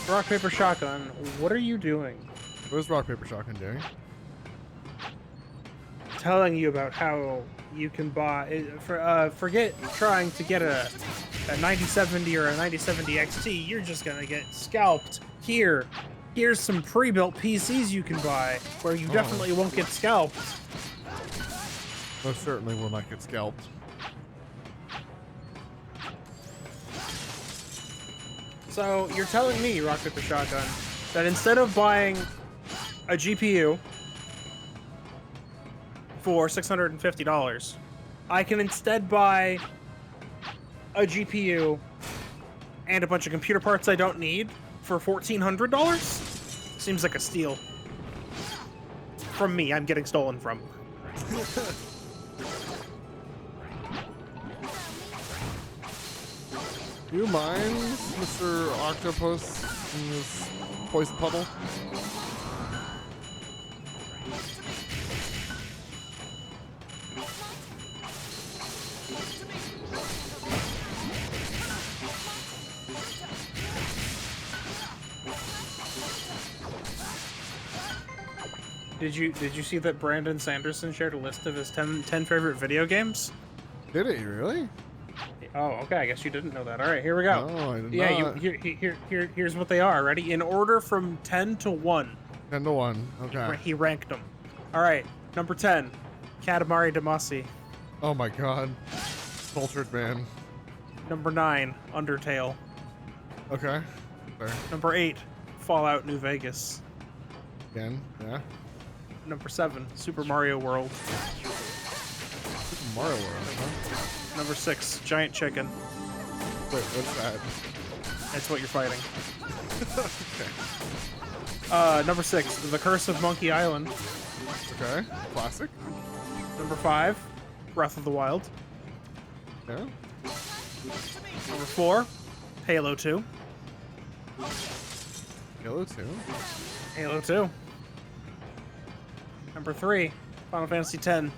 Rock, paper, shotgun. What are you doing? What is rock, paper, shotgun doing? Telling you about how you can buy. Forget trying to get a 9070 or a 9070 XT. You're just gonna get scalped. Here's some pre-built PCs you can buy where you definitely won't get scalped. Most certainly will not get scalped. So you're telling me, Rock, paper, shotgun, that instead of buying a GPU for $650, I can instead buy a GPU and a bunch of computer parts I don't need for $1,400? Seems like a steal. From me, I'm getting stolen from. Do you mind, Mr. Octopus, in this poison puddle? Did you see that Brandon Sanderson shared a list of his 10 favorite video games? Did he really? Oh, okay. I guess you didn't know that. All right, here we go. No, I did not. Here's what they are. Ready? In order from 10 to 1. 10 to 1. Okay. He ranked them. All right. Number 10, Katamari Damacy. Oh my god. Cultured man. Number 9, Undertale. Okay. Fair. Number 8, Fallout New Vegas. Again, yeah. Number 7, Super Mario World. Super Mario World, huh? Number 6, Giant Chicken. Wait, what's that? That's what you're fighting. Okay. Number 6, The Curse of Monkey Island. Okay. Classic. Number 5, Breath of the Wild. Yeah. Number 4, Halo 2. Halo 2. Halo 2. Number 3, Final Fantasy X.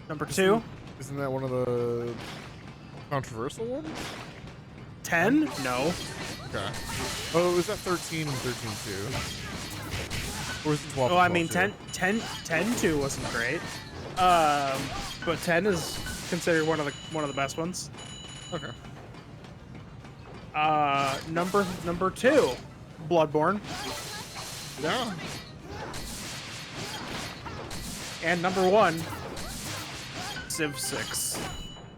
Number 2. Isn't that one of the controversial ones? 10? No. Okay. Oh, was that 13 and 13 too? Or was it 12? Oh, I mean, 10 2 wasn't great. But 10 is considered one of the best ones. Okay. Number 2, Bloodborne. Yeah. And number 1, Civ 6.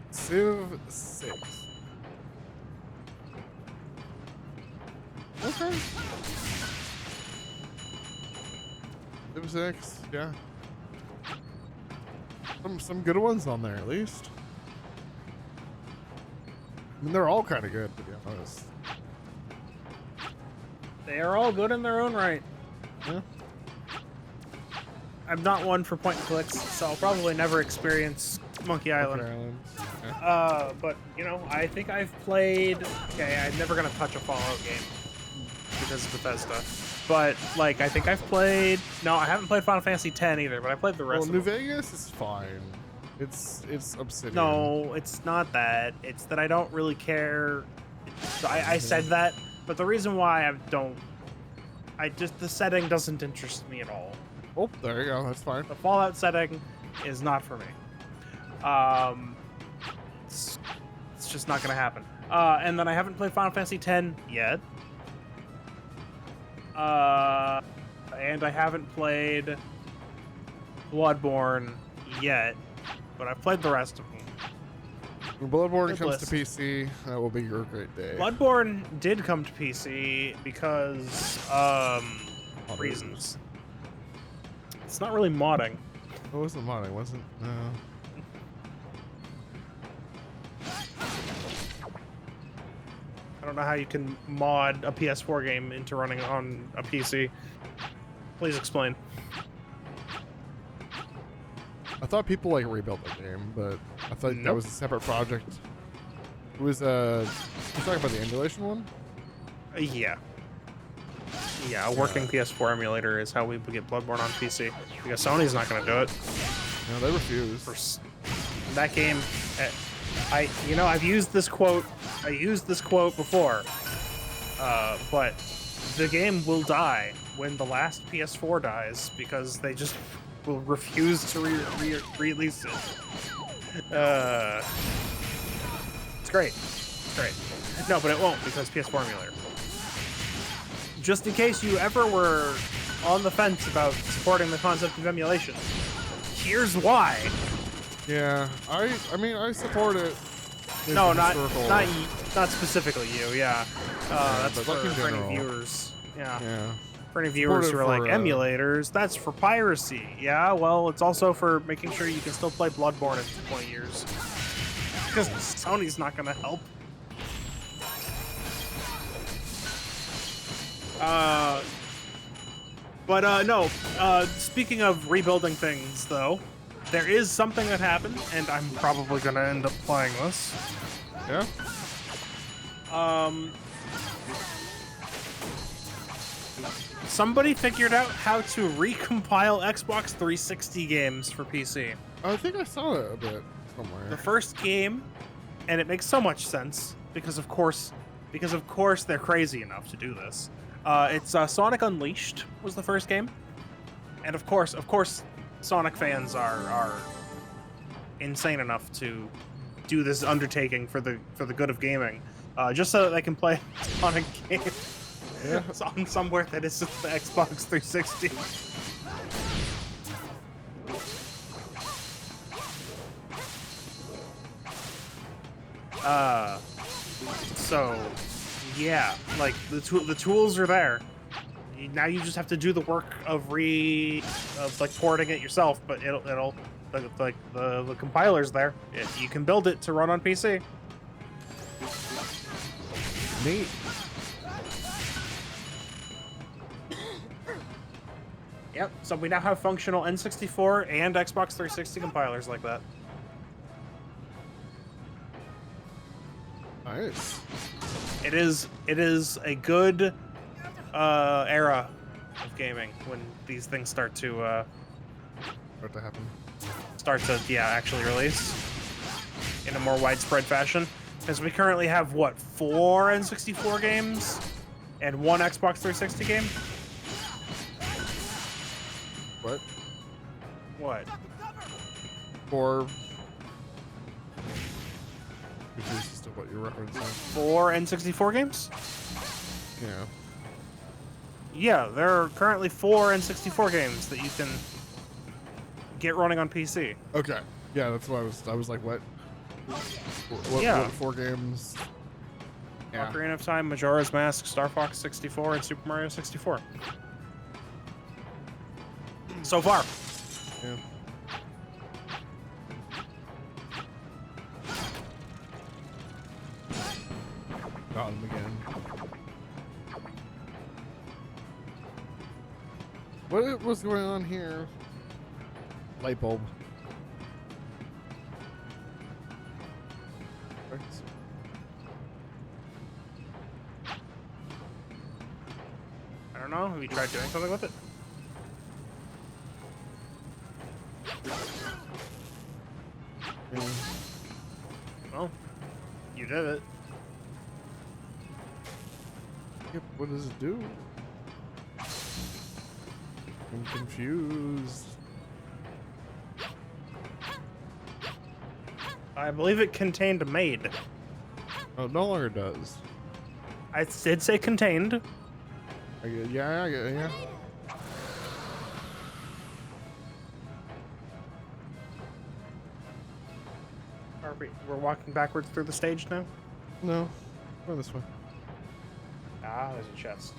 Civ 6. Okay. Civ 6, yeah. Some good ones on there at least. I mean, they're all kind of good, to be honest. They are all good in their own right. Yeah. I'm not one for point and clicks, so I'll probably never experience Monkey Island. Okay. But, you know, I think I've played... Okay, I'm never going to touch a Fallout game because of Bethesda. But, like, I think I've played... No, I haven't played Final Fantasy X either, but I played the rest of New them. Vegas is fine. It's Obsidian. No, it's not that. It's that I don't really care. I said that, but the reason why I don't... the setting doesn't interest me at all. Oh, there you go. That's fine. The Fallout setting is not for me. It's just not gonna happen. And then I haven't played Final Fantasy X yet. And I haven't played Bloodborne yet, but I've played the rest of them. When Bloodborne Good comes list. to PC, that will be your great day. Bloodborne did come to PC because reasons. It's not really modding. It wasn't mine. It wasn't. No. I don't know how you can mod a PS4 game into running on a PC. Please explain. I thought people like rebuilt the game, but I thought that Nope. was a separate project. It was you talking about the emulation one? Yeah. Yeah, a working PS4 emulator is how we get Bloodborne on PC. Because Sony's not going to do it. No, they refuse. That game, I've used this quote. I used this quote before, but the game will die when the last PS4 dies because they just will refuse to release it. It's great. It's great. No, but it won't because PS4 emulator. Just in case you ever were on the fence about supporting the concept of emulation, here's why. Yeah, I mean, I support it. No, not specifically you. Yeah, that's but for like any viewers. Yeah. Yeah. For any viewers who are like emulators, that's for piracy. Yeah, well, it's also for making sure you can still play Bloodborne in 20 years. Because Sony's not going to help. No. Speaking of rebuilding things, though, there is something that happened, and I'm probably going to end up playing this. Yeah? Somebody figured out how to recompile Xbox 360 games for PC. I think I saw it a bit somewhere. The first game, and it makes so much sense because of course they're crazy enough to do this. It's Sonic Unleashed was the first game, and of course, Sonic fans are insane enough to do this undertaking for the good of gaming, just so that they can play a Sonic game. Yeah. On somewhere that isn't the Xbox 360. So, yeah, like the tools are there. Now you just have to do the work of like porting it yourself, but it'll like the compiler's there. You can build it to run on PC. Neat. Yep, so we now have functional N64 and Xbox 360 compilers like that. Nice. It is a good era of gaming when these things start to happen. Actually release in a more widespread fashion. Because we currently have what, 4 N64 games and 1 Xbox 360 game? What? What? 4. Confused as to what you're referencing. 4 N64 games? Yeah. Yeah, there are currently 4 N64 games that you can get running on PC. Okay. Yeah, that's what I was like, what? Yeah. What 4 games? Yeah. Ocarina of Time, Majora's Mask, Star Fox 64, and Super Mario 64. So far. Yeah. Got him again. What was going on here? Light bulb. I don't know. Have you tried doing something with it? Yeah. Well, you did it. Yep, what does it do? I'm confused. I believe it contained a maid. Oh, it no longer does. I did say contained. I get, yeah, yeah. We're walking backwards through the stage now? No, go this way. Ah, there's a chest.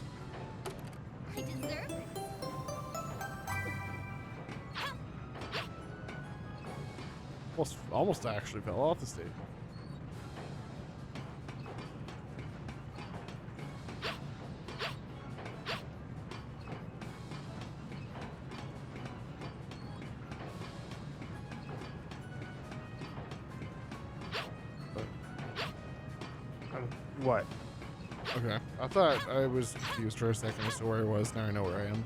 I deserve it. Almost actually fell off the stage. What? Okay. I thought I was confused for a second as to where I was. Now I know where I am.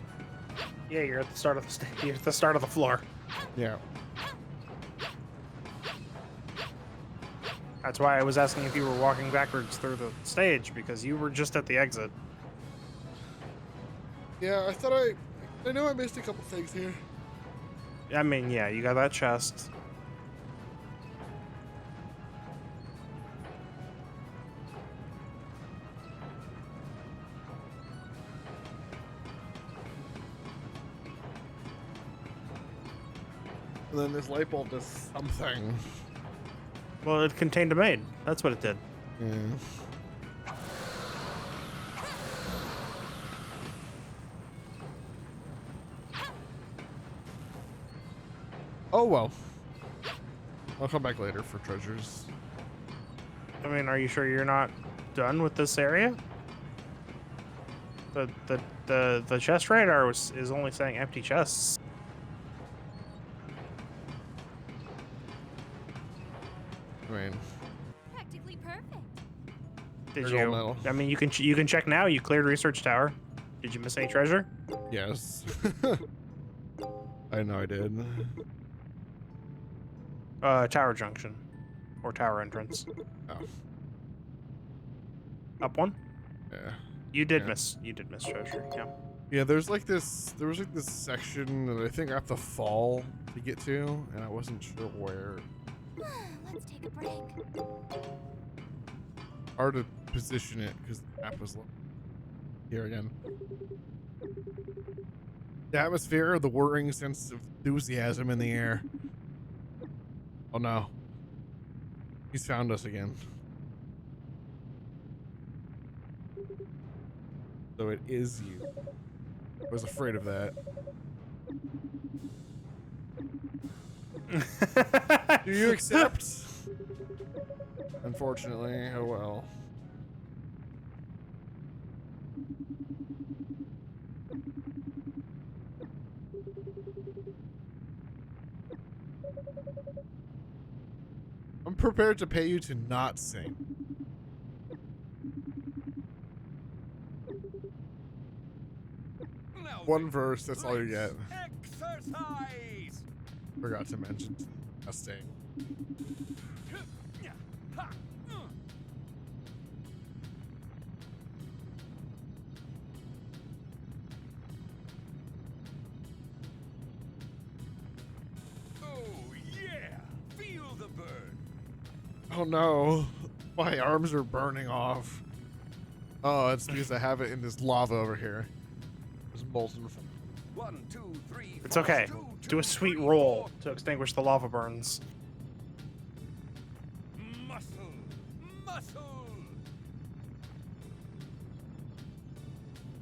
Yeah, you're at the start of the you're at the start of the floor. Yeah. That's why I was asking if you were walking backwards through the stage, because you were just at the exit. Yeah, I know I missed a couple things here. I mean, yeah, you got that chest. And then this light bulb does something. Well, it contained a maid. That's what it did. Yeah. Oh well. I'll come back later for treasures. I mean, are you sure you're not done with this area? The chest radar is only saying empty chests. I mean, Practically perfect. Did They're you? all metal. I mean, you can check now. You cleared research tower. Did you miss any treasure? yes. I know I did. Tower junction, or tower entrance. Oh. Up one. Yeah. You did Yeah. miss. You did miss treasure. Yeah. Yeah, there was like this section that I think I have to fall to get to, and I wasn't sure where. Let's take a break. Hard to position it because the map was here again. The atmosphere, the whirring sense of enthusiasm in the air. Oh no. He's found us again. So it is you. I was afraid of that. Do you accept? Unfortunately, oh well. I'm prepared to pay you to not sing. One verse, that's all you get. Exercise. Forgot to mention testing. Oh yeah, feel the burn. Oh no, my arms are burning off. Oh, it's because I have it in this lava over here. It's molten. 1, 2, 3. It's okay. Do a sweet roll to extinguish the lava burns. Muscle, muscle.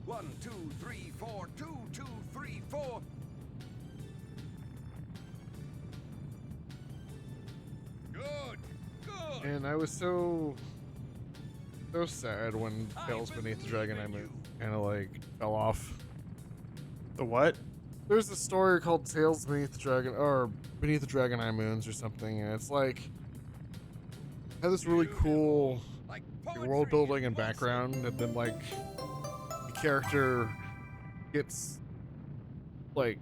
1, 2, 3, 4. 2, 2, 3, 4. Good, good. And I was so sad when Tales Beneath the Dragon I moved kind of like fell off. The what? There's a story called Tales Beneath the Dragon, or Beneath the Dragon Eye Moons or something, and it's like had this really cool Like world building and background, and then like the character gets like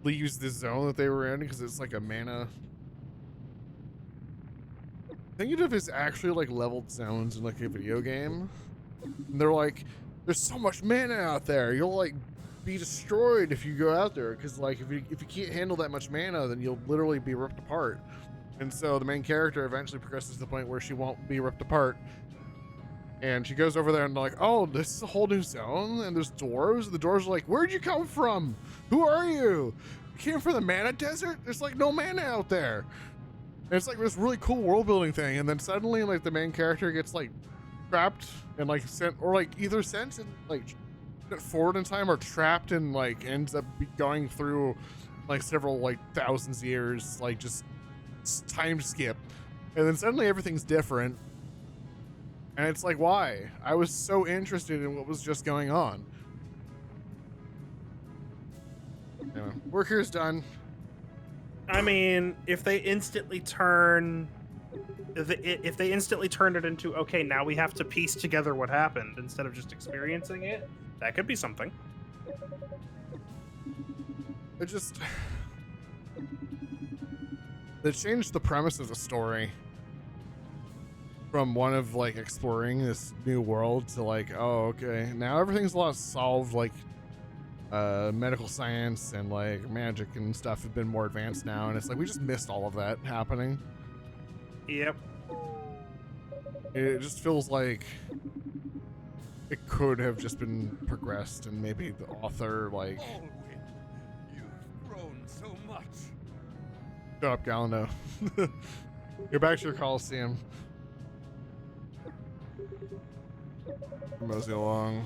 leaves the zone that they were in because it's like a mana. Think of it as actually like leveled zones in like a video game. And they're like, there's so much mana out there. You'll like be destroyed if you go out there because like if you can't handle that much mana, then you'll literally be ripped apart. And so the main character eventually progresses to the point where she won't be ripped apart. And she goes over there and like, oh, this is a whole new zone and there's doors. And the doors are like, where'd you come from? Who are you? You came from the mana desert? There's like no mana out there. And it's like this really cool world building thing, and then suddenly like the main character gets like trapped and like sent, or like either sent and like forward in time or trapped and like ends up going through like several like thousands of years, like just time skip, and then suddenly everything's different, and it's like, why? I was so interested in what was just going on. Anyway, work here's done. I mean, if they instantly turn if they instantly turned it into, okay, now we have to piece together what happened instead of just experiencing it, that could be something. It just... They changed the premise of the story from one of like exploring this new world to like, oh, okay, now everything's a lot solved, like medical science and like magic and stuff have been more advanced now, and it's like we just missed all of that happening. Yep. It just feels like it could have just been progressed, and maybe the author like Alwyn, you've grown so much. shut up, Galano. Go back to your Coliseum. Mosey along.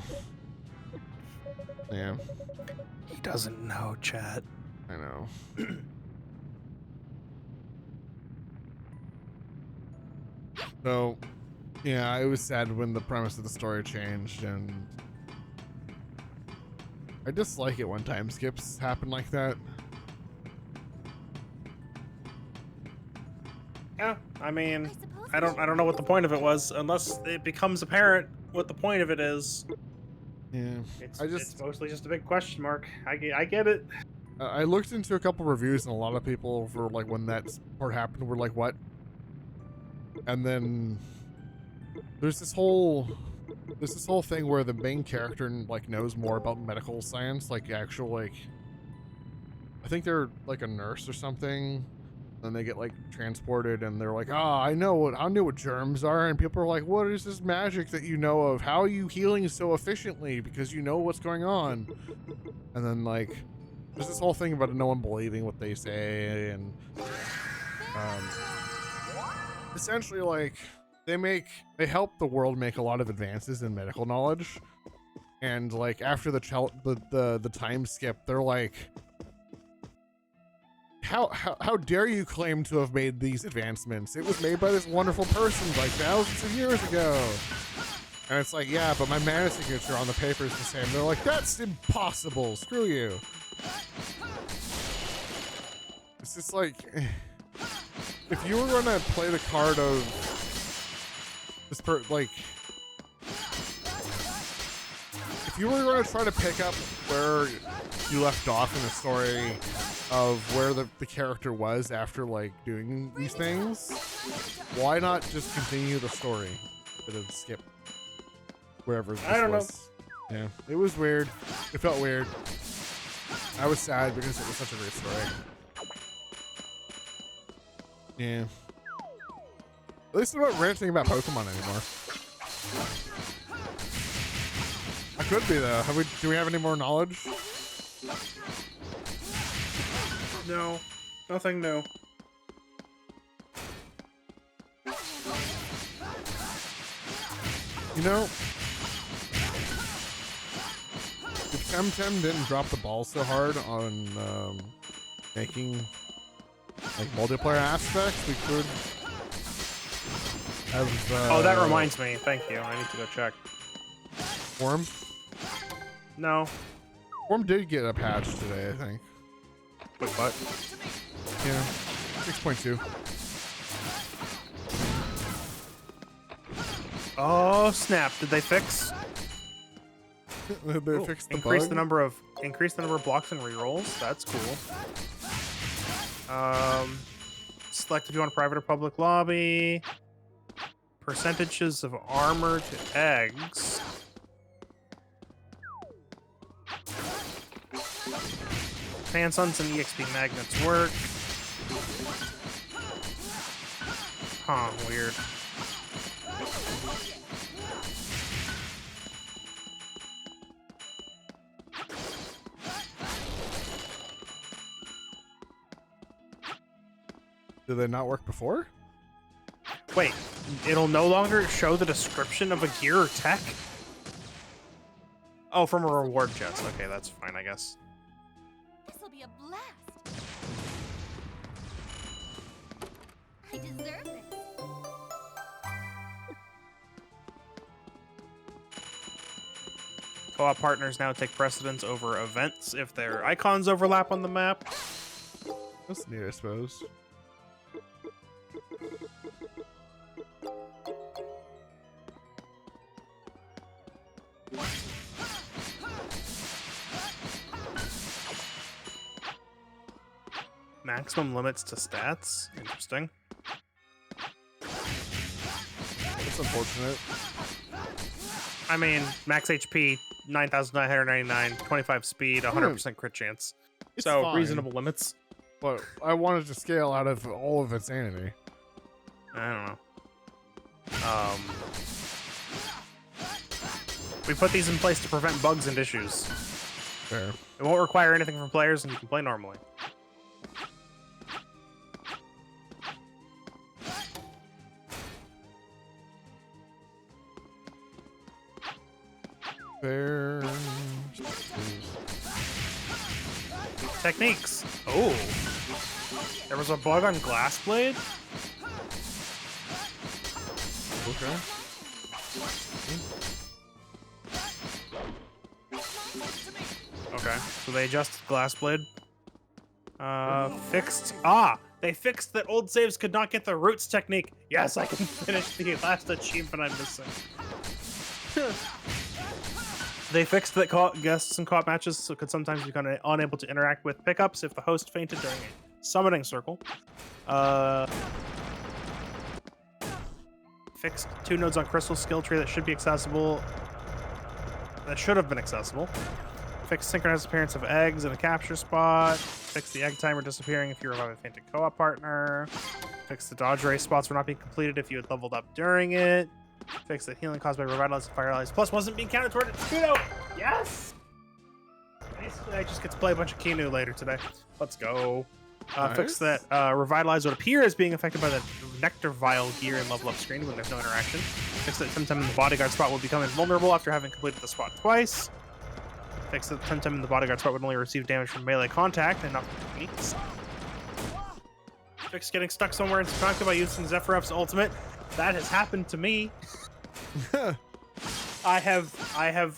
Yeah, He doesn't know, chat. I know. So, yeah, I was sad when the premise of the story changed, and I dislike it when time skips happen like that. Yeah, I mean, suppose I don't know what the point of it was unless it becomes apparent what the point of it is. Yeah, It's mostly just a big question mark. I get it. I looked into a couple reviews, and a lot of people for like when that part happened were like, "What?" And then there's this whole thing where the main character like knows more about medical science, like actual like I think they're like a nurse or something. Then they get like transported, and they're like, I knew what germs are," and people are like, "What is this magic that you know of? How are you healing so efficiently? Because you know what's going on." And then like there's this whole thing about no one believing what they say, and essentially like they help the world make a lot of advances in medical knowledge, and like after the time skip, they're like, How dare you claim to have made these advancements? It was made by this wonderful person like thousands of years ago. And it's like, yeah, but my mana signature on the paper is the same. They're like, that's impossible. Screw you. It's just like, if you were going to play the card of this if you were going to try to pick up where you left off in the story of where the character was after like doing these things, why not just continue the story instead of skip wherever this I don't was? Yeah, it was weird. It felt weird. I was sad because it was such a great story. Yeah. At least I'm not ranting about Pokemon anymore. I could be though. Do we have any more knowledge? No, nothing new. You know, if Temtem didn't drop the ball so hard on making like multiplayer aspects, we could have. Oh, that reminds me. Thank you. I need to go check. Worm. No. Worm did get a patch today, I think. Wait, what? Yeah, 6.2. Oh snap! Did they fix? They fixed the Increase bug. the number of blocks and rerolls. That's cool. Select if you want a private or public lobby. Percentages of armor to eggs. Fansons and EXP magnets work. Huh, weird. Did they not work before? Wait, it'll no longer show the description of a gear or tech? Oh, from a reward chest. Okay, that's fine, I guess. This'll be a blast. I deserve this. Co-op partners now take precedence over events if their icons overlap on the map. That's neat, I suppose. Maximum limits to stats. Interesting. It's unfortunate. I mean, max HP, 9,999, 25 speed, 100% crit chance. It's So fine, reasonable limits. But I wanted to scale out of all of insanity. I don't know. We put these in place to prevent bugs and issues. Fair. It won't require anything from players, and you can play normally. Fair. Techniques. Oh. There was a bug on Glass Blade? Okay. Okay, so they adjusted Glass Blade. Fixed. Ah! They fixed that old saves could not get the roots technique. Yes, I can finish the last achievement I'm missing. They fixed that guests and co-op matches could sometimes be unable to interact with pickups if the host fainted during a summoning circle. Fixed 2 nodes on Crystal skill tree that should be accessible. That should have been accessible. Fixed synchronized appearance of eggs in a capture spot. Fixed the egg timer disappearing if you revive a fainted co-op partner. Fixed the dodge race spots were not being completed if you had leveled up during it. Fixed the healing caused by Revitalize and Firelight Plus wasn't being counted toward it. Kino! Yes! Basically, I just get to play a bunch of Kinu later today. Let's go. Nice. Fix that Revitalize would appear as being affected by the Nectar Vial gear and level up screen when there's no interaction. Fix that Temtem in the bodyguard spot will become invulnerable after having completed the spot twice. Fix that Temtem in the bodyguard spot would only receive damage from melee contact and not from techniques. Fix getting stuck somewhere in Sakanka by using Zephyreff's ultimate. That has happened to me. I have.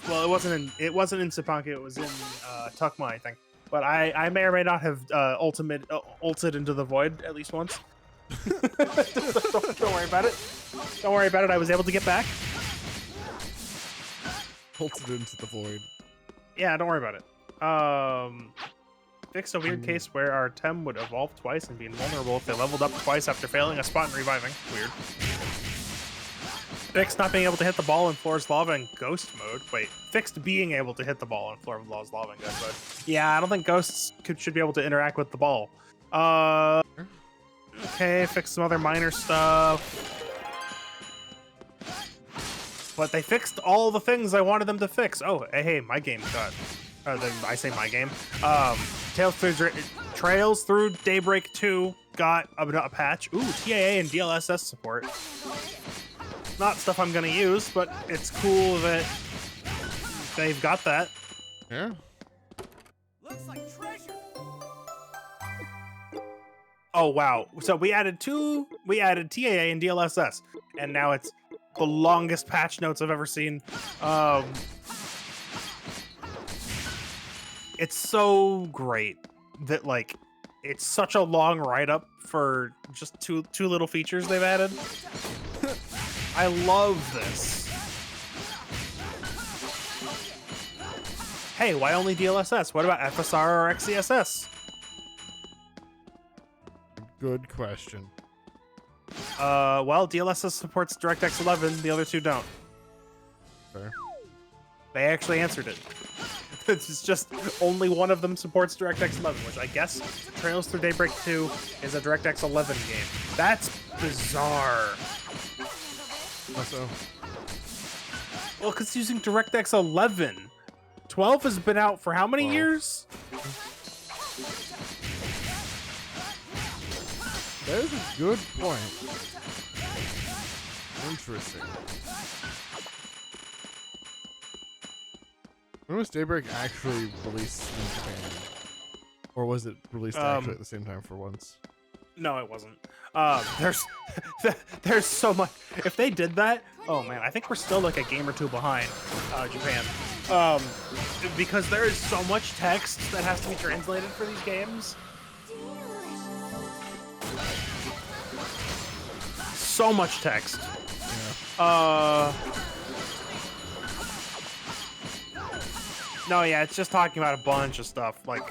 Well, it wasn't in Sapanka. It was in Tukma, I think. But I may or may not have ulted into the void at least once. Don't worry about it. Don't worry about it. I was able to get back. Ulted into the void. Yeah, don't worry about it. Fixed a weird case where our Tem would evolve twice and be invulnerable if they leveled up twice after failing a spot and reviving. Weird. Fixed not being able to hit the ball in Floor's Lava in Ghost mode. Wait, fixed being able to hit the ball in Floor's Lava in Ghost mode. Yeah, I don't think ghosts should be able to interact with the ball. Okay, fixed some other minor stuff. But they fixed all the things I wanted them to fix. Oh, hey, my game got... I say my game. Trails Through Daybreak 2 got a patch. Ooh, TAA and DLSS support. Not stuff I'm gonna use, but it's cool that they've got that. Yeah. Looks like treasure. Oh wow! So we added TAA and DLSS, and now it's the longest patch notes I've ever seen. It's so great that like it's such a long write-up for just two little features they've added. I love this. Hey, why only DLSS? What about FSR or XCSS? Good question. Well, DLSS supports DirectX 11, the other two don't. Fair. They actually answered it. It's just only one of them supports DirectX 11, which I guess Trails Through Daybreak 2 is a DirectX 11 game. That's bizarre. Also, Well, because it's using DirectX 11. 12 has been out for how many 12. years? that is a good point. Interesting. When was Daybreak actually released in Japan? Or was it released actually at the same time for once? No, it wasn't. There's so much. If they did that, oh man, I think we're still like a game or two behind Japan. Because there is so much text that has to be translated for these games. So much text. Yeah. No, yeah, it's just talking about a bunch of stuff. Like,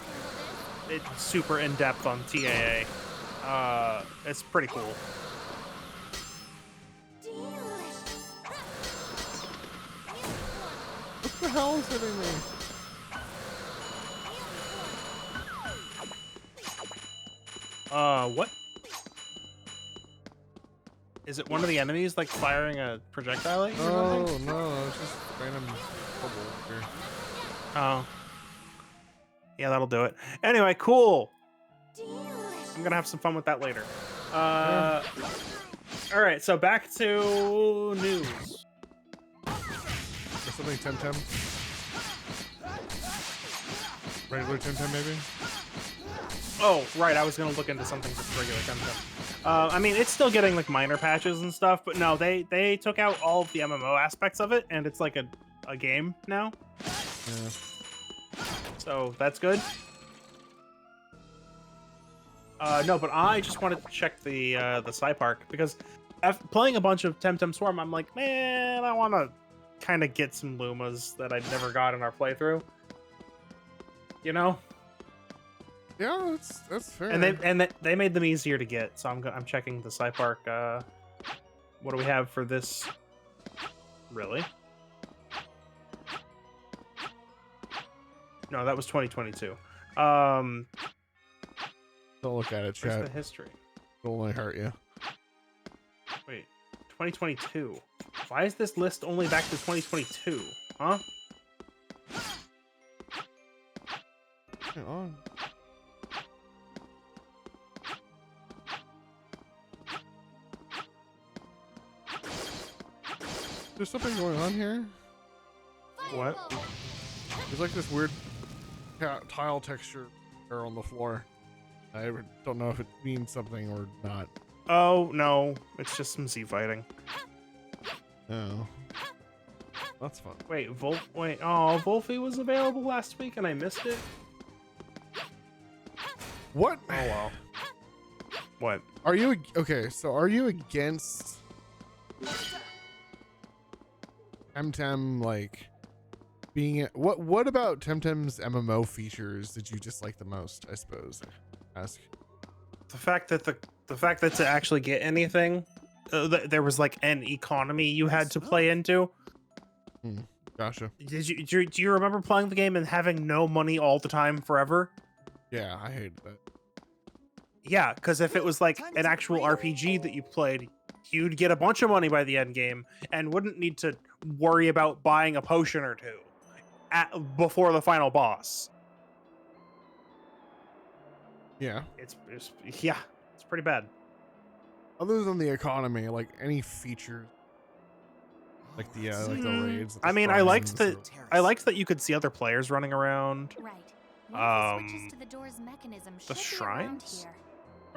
it's super in depth on TAA. It's pretty cool. What the hell is hitting me? What? Is it one of the enemies like firing a projectile at you or something? No, it's just random trouble here. Oh. Yeah, that'll do it. Anyway, cool. I'm gonna have some fun with that later. All right, so back to news. Or something Temtem? Regular Temtem, maybe? Oh, right. I was gonna look into something for regular Temtem. I mean, it's still getting like minor patches and stuff, but no, they took out all of the MMO aspects of it, and it's like a game now. Yeah. So that's good. No, but I just wanted to check the Zwei Park because after playing a bunch of Temtem Swarm, I'm like, man, I want to kind of get some Lumas that I never got in our playthrough. You know? Yeah, that's fair. And they made them easier to get, so I'm checking the Zwei Park. What do we have for this? Really? No, that was 2022. Don't look at it, Where's chat. the history? It'll only hurt you. Wait, 2022. Why is this list only back to 2022? Huh? Hang on. There's something going on here. What? There's like this weird tile texture there on the floor. I don't know if it means something or not. Oh, no. It's just some Z fighting. Oh. That's fun. Wait, oh, Wolfie was available last week and I missed it? What? Oh, well. What? Are you okay? So are you against Temtem like being what about Temtem's MMO features did you dislike the most? I suppose. Ask. The fact that the fact that to actually get anything, there was like an economy you had to play into. Gotcha. Do you remember playing the game and having no money all the time forever? Yeah, I hated that. Yeah, because if it was like an actual RPG that you played, you'd get a bunch of money by the end game and wouldn't need to worry about buying a potion or two before the boss. Yeah. It's pretty bad. Other than the economy, like any features, like the raids. I mean, I liked that you could see other players running around. Right. One of the switches to the door's mechanism The should be around shrines? here.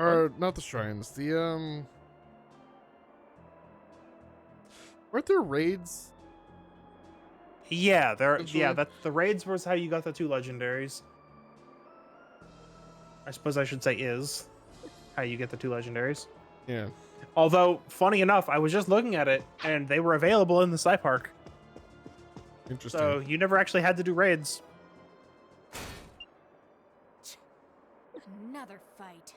Or not the shrines. The weren't there raids? Yeah, Essentially. that the raids was how you got the 2 legendaries. I suppose I should say is how you get the 2 legendaries. Yeah. Although, funny enough, I was just looking at it and they were available in the Zwei Park. Interesting. So you never actually had to do raids. Another fight.